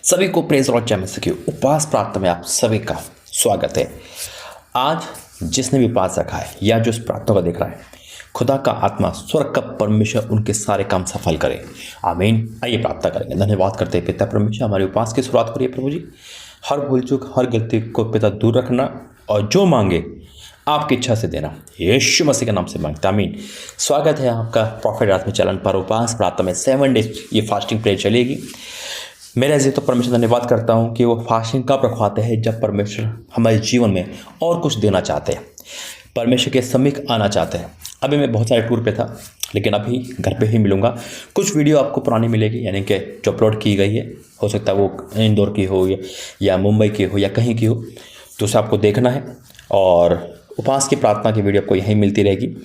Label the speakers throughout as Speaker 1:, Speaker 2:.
Speaker 1: सभी को praise Lord जय मसीह की उपवास प्रार्थना में आप सभी का स्वागत है। आज जिसने भी उपवास रखा है या जो इस प्रार्थना को देख रहा है, खुदा का आत्मा स्वर्ग का परमेश्वर उनके सारे काम सफल करे। आमीन। आइए प्रार्थना करेंगे। धन्यवाद करते हैं पिता परमेश्वर, हमारे उपवास की शुरुआत करिए प्रभु जी। हर भूल चूक हर गलती को पिता दूर रखना और जो मांगे आपकी इच्छा से देना, यीशु मसीह के नाम से मांगता। आमीन। स्वागत है आपका प्रॉफिट रात में चैनल पर। उपवास प्रार्थना में 7 डेज ये फास्टिंग प्रेयर चलेगी। मेरे जी तो परमेश्वर धन्यवाद करता हूँ कि वो फास्टिंग कब रखवाते हैं जब परमेश्वर हमारे जीवन में और कुछ देना चाहते हैं, परमेश्वर के समीप आना चाहते हैं। अभी मैं बहुत सारे टूर पे था, लेकिन अभी घर पे ही मिलूँगा। कुछ वीडियो आपको पुरानी मिलेगी, यानी कि जो अपलोड की गई है, हो सकता है वो इंदौर की हो या मुंबई की हो या कहीं की हो, तो उसे आपको देखना है। और उपवास की प्रार्थना की वीडियो आपको यहीं मिलती रहेगी।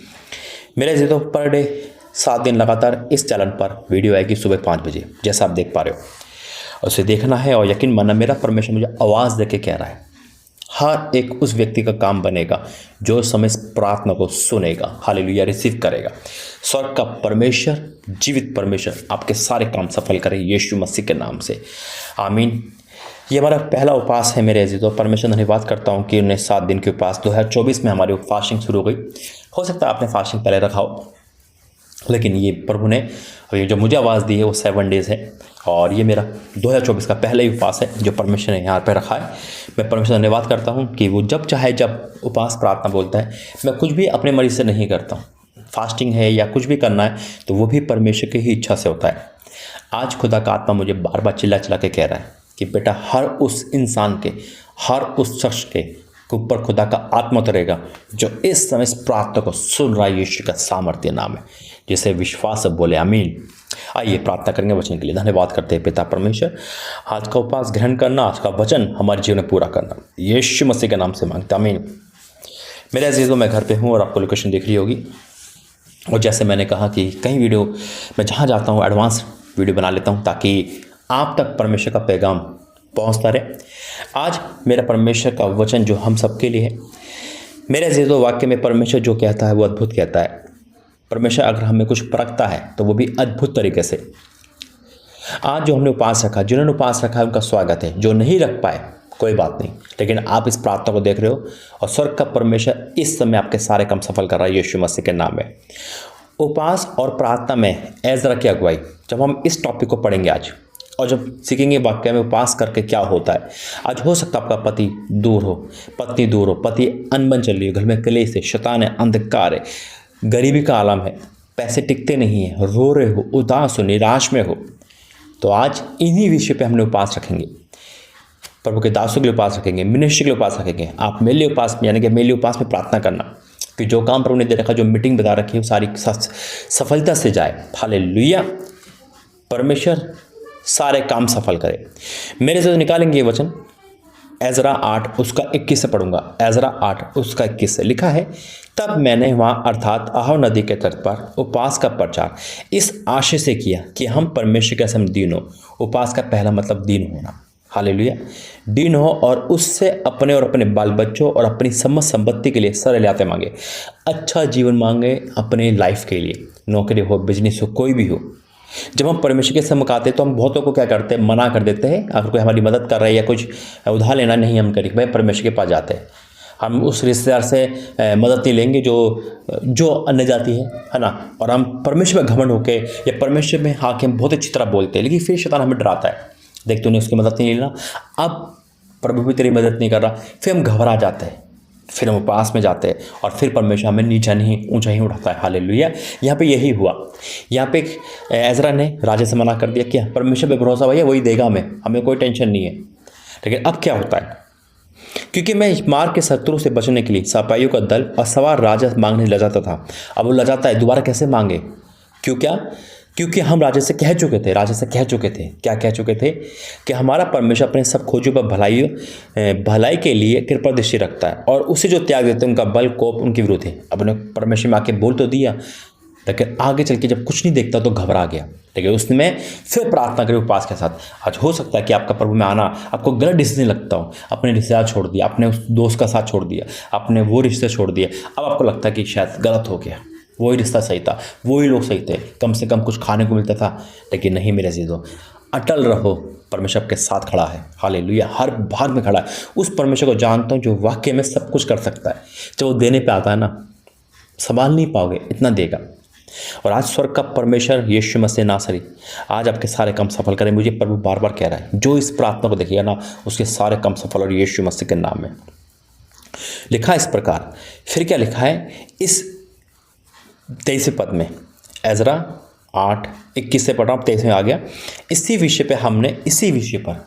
Speaker 1: मेरे जी तो पर डे 7 दिन लगातार इस चैनल पर वीडियो आएगी सुबह 5 बजे, जैसा आप देख पा रहे हो। उसे देखना है और यकीन मानना, मेरा परमेश्वर मुझे आवाज़ दे के कह रहा है, हर एक उस व्यक्ति का काम बनेगा जो समय इस प्रार्थना को सुनेगा, हालेलुया, रिसीव करेगा। स्वर्ग का परमेश्वर, जीवित परमेश्वर आपके सारे काम सफल करे यीशु मसीह के नाम से। आमीन। ये हमारा पहला उपवास है मेरे अजीजों। परमेश्वर धन्यवाद करता हूँ कि उन्हें 7 दिन के उपवास 2024 में हमारी फास्टिंग शुरू हो गई। हो सकता है आपने फास्टिंग पहले रखा हो, लेकिन ये प्रभु ने ये जो मुझे आवाज़ दी है वो 7 डेज़ है, और ये मेरा 2024 का पहला ही उपवास है जो परमेश्वर ने यहाँ पर रखा है। मैं परमेश्वर धन्यवाद करता हूँ कि वो जब चाहे जब उपवास प्रार्थना बोलता है, मैं कुछ भी अपने मर्जी से नहीं करता हूँ। फास्टिंग है या कुछ भी करना है तो वो भी परमेश्वर की ही इच्छा से होता है। आज खुदा का आत्मा मुझे बार बार चिल्ला चिल्ला के कह रहा है कि बेटा, हर उस इंसान के, हर उस शख्स के ऊपर खुदा का आत्मा उतरेगा जो इस समय इस प्रार्थना को सुन रहा है। यीशु का सामर्थ्य नाम है, जिसे विश्वास बोले। आमीन। आइए प्रार्थना करेंगे वचन के लिए। धन्यवाद करते हैं पिता परमेश्वर, आज का उपवास ग्रहण करना, आज का वचन हमारे जीवन में पूरा करना, यीशु मसीह के नाम से मांगता। आमीन। मेरे अजीजों, मैं घर पे हूँ और आपको लोकेशन दिख रही होगी। और जैसे मैंने कहा कि कई वीडियो मैं जहाँ जाता हूँ एडवांस वीडियो बना लेता हूँ ताकि आप तक परमेश्वर का पैगाम पहुँचता रहे। आज मेरा परमेश्वर का वचन जो हम सबके लिए है। मेरे अजीजों, वाक्य में परमेश्वर जो कहता है वो अद्भुत कहता है। परमेश्वर अगर हमें कुछ परखता है तो वो भी अद्भुत तरीके से। आज जो हमने उपवास रखा, जिन्होंने उपवास रखा है उनका स्वागत है। जो नहीं रख पाए कोई बात नहीं, लेकिन आप इस प्रार्थना को देख रहे हो और स्वर्ग का परमेश्वर इस समय आपके सारे काम सफल कर रहा है यीशु मसीह के नाम में। उपवास और प्रार्थना में एजरा की अगुवाई, जब हम इस टॉपिक को पढ़ेंगे आज और जब सीखेंगे वाक्य में उपवास करके क्या होता है। आज हो सकता है आपका पति दूर हो, पत्नी दूर हो, पति अनबन चल रही हो, घर में कलेश है, शैतान है, अंधकार है, गरीबी का आलम है, पैसे टिकते नहीं हैं, रो रहे हो, उदास हो, निराश में हो, तो आज इन्हीं विषय पे हमने उपवास रखेंगे। प्रभु के दासों के लिए उपवास रखेंगे, मिनिस्ट्री के लिए उपवास रखेंगे। आप मेरे लिए उपवास, यानी कि मेरे लिए उपवास में प्रार्थना करना कि जो काम प्रभु ने दे रखा, जो मीटिंग बता रखी है, वो सारी सफलता से जाए। हालेलुया। परमेश्वर सारे काम सफल करे। मेरे से निकालेंगे ये वचन एजरा 8 उसका 21 से पढ़ूंगा। एजरा 8 उसका 21 से लिखा है, तब मैंने वहाँ अर्थात आहो नदी के तट पर उपवास का प्रचार इस आशय से किया कि हम परमेश्वर के सामने दीन हो। उपवास का पहला मतलब दीन होना। हालेलुया। दीन हो और उससे अपने और अपने बाल बच्चों और अपनी समस्त संपत्ति के लिए सरल्याते मांगे। अच्छा जीवन मांगे अपने लाइफ के लिए, नौकरी हो, बिजनेस हो, कोई भी हो। जब हम परमेश्वर के सम्मुख आते हैं तो हम बहुतों को क्या करते हैं, मना कर देते हैं। अगर कोई हमारी मदद कर रहा है या कुछ उधार लेना नहीं हम करेंगे, भाई परमेश्वर के पास जाते हैं। हम उस रिश्तेदार से मदद नहीं लेंगे जो अन्य जाति है ना। और हम परमेश्वर में घमंड होके या परमेश्वर में हाँ के हम बहुत अच्छी तरह बोलते हैं, लेकिन फिर शैतान हमें डराता है, देख तूने उसकी मदद नहीं लेना, अब प्रभु भी तेरी मदद नहीं कर रहा। फिर हम घबरा जाते हैं, फिर हम उपवास में जाते हैं और फिर परमेश्वर हमें नीचा नहीं ऊंचा ही उठाता है। हालेलुया। यहाँ पे यही हुआ। यहाँ पे एजरा ने राजा से मना कर दिया कि परमेश्वर पे भरोसा भैया वही देगा, हमें कोई टेंशन नहीं है। लेकिन अब क्या होता है, क्योंकि मैं मार के शत्रु से बचने के लिए सिपाहियों का दल और सवार राजा मांगने लजाता था। अब वो लजाता है, दोबारा कैसे मांगे? क्योंकि हम राजा से कह चुके थे, क्या कह चुके थे कि हमारा परमेश्वर अपने सब खोजों पर भलाई के लिए कृपा दृष्टि रखता है और उसे जो त्याग देते हैं उनका बल कोप उनके विरुद्ध है। अपने परमेश्वर में आके बोल तो दिया, लेकिन आगे चल के जब कुछ नहीं देखता तो घबरा गया। लेकिन उसमें फिर प्रार्थना करें उपवास के साथ। आज हो सकता है कि आपका प्रभु में आना आपको गलत डिसीजन लगता हो, अपने रिश्तेदार छोड़ दिया, अपने उस दोस्त का साथ छोड़ दिया, अपने वो रिश्ते छोड़ दिए। अब आपको लगता है कि शायद गलत हो गया, वही रिश्ता सही था, वही लोग सही थे, कम से कम कुछ खाने को मिलता था। लेकिन नहीं मेरे अजीजों, अटल रहो, परमेश्वर आपके साथ खड़ा है। हालेलुया, हर भाग में खड़ा है। उस परमेश्वर को जानता हूँ जो वाकई में सब कुछ कर सकता है। जब वो देने पे आता है ना, संभाल नहीं पाओगे, इतना देगा। और आज स्वर्ग का परमेश्वर यीशु मसीह नासरी आज आपके सारे काम सफल करें। मुझे प्रभु बार बार कह रहा है, जो इस प्रार्थना को देखिएगा ना, उसके सारे काम सफल और यीशु मसीह के नाम में। लिखा इस प्रकार, फिर क्या लिखा है इस 23वें पद में, एजरा 8:21 से पढ़ रहा हूँ, 23 में आ गया। इसी विषय पर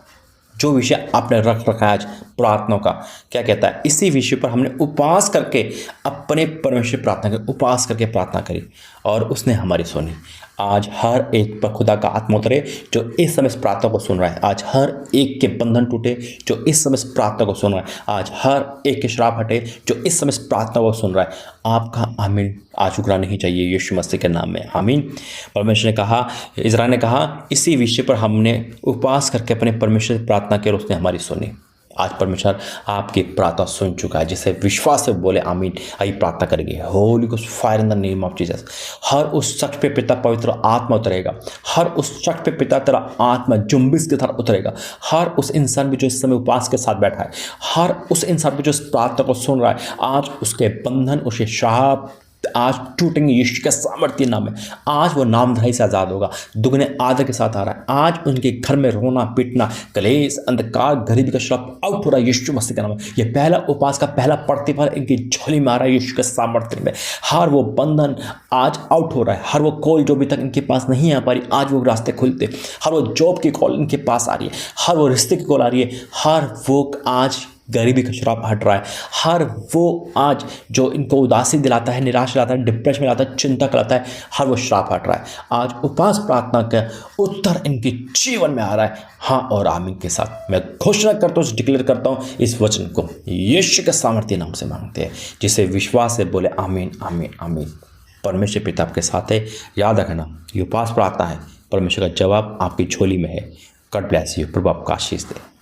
Speaker 1: जो विषय आपने रख रखा है आज प्रार्थना का, क्या कहता है, इसी विषय पर हमने उपवास करके अपने परमेश्वर प्रार्थना करी, उपवास करके प्रार्थना करी और उसने हमारी सुनी। आज हर एक पर खुदा का आत्मा उतरे जो इस समय इस प्रार्थना को सुन रहा है। आज हर एक के बंधन टूटे जो इस समय इस प्रार्थना को सुन रहा है। आज हर एक के श्राप हटे जो इस समय इस प्रार्थना को सुन रहा है। आपका आमीन आज उगरा नहीं चाहिए यीशु मसीह के नाम में, आमीन। परमेश्वर ने कहा, इज़राइल ने कहा, इसी विषय पर हमने उपवास करके अपने परमेश्वर से प्रार्थना की और उसने हमारी सुनी। आज परमेश्वर आपकी प्रार्थना सुन चुका है। जिसे विश्वास से बोले आमीन, आइए प्रार्थना करेंगे। Holy ghost fire in the name of Jesus. हर उस शख्स पे पिता पवित्र आत्मा उतरेगा। हर उस शख्स पे पिता तेरा आत्मा जुम्बिस की तरह उतरेगा। हर उस इंसान भी जो इस समय उपवास के साथ बैठा है, हर उस इंसान भी जो इस प्रार्थना को सुन रहा है, आज उसके बंधन, उसके शाप आज टूटेंगे यीशु के सामर्थ्य नाम में। आज वो नामधराई से आज़ाद होगा, दुगने आदर के साथ आ रहा है। आज उनके घर में रोना पीटना, कलेश, अंधकार, गरीबी का श्राप आउट हो रहा है यीशु मसीह के नाम में। ये पहला उपवास का पहला प्रतिफल इनकी झोली में आ रहा है यीशु के सामर्थ्य में। हर वो बंधन आज आउट हो रहा है। हर वो कॉल जो अभी तक इनके पास नहीं आ पा रही, आज वो रास्ते खुलते। हर वो जॉब की कॉल इनके पास आ रही है, हर वो रिश्ते की कॉल आ रही है, हर वो आज गरीबी का श्राप हट रहा है। हर वो आज जो इनको उदासी दिलाता है, निराश दिलाता है, डिप्रेशन में लाता है, चिंता कराता है, हर वो श्राप हट रहा है। आज उपवास प्रार्थना का उत्तर इनके जीवन में आ रहा है। हाँ और आमीन के साथ मैं घोषणा करता हूँ, डिक्लेयर करता हूँ इस वचन को यीशु के सामर्थ्य नाम से मांगते हैं। जिसे विश्वास से बोले आमीन आमीन आमीन। परमेश्वर पिता आपके साथ है। याद रखना, ये उपवास प्रार्थना है, परमेश्वर का जवाब आपकी झोली में है। God bless you. प्रभु आपका आशीष दे।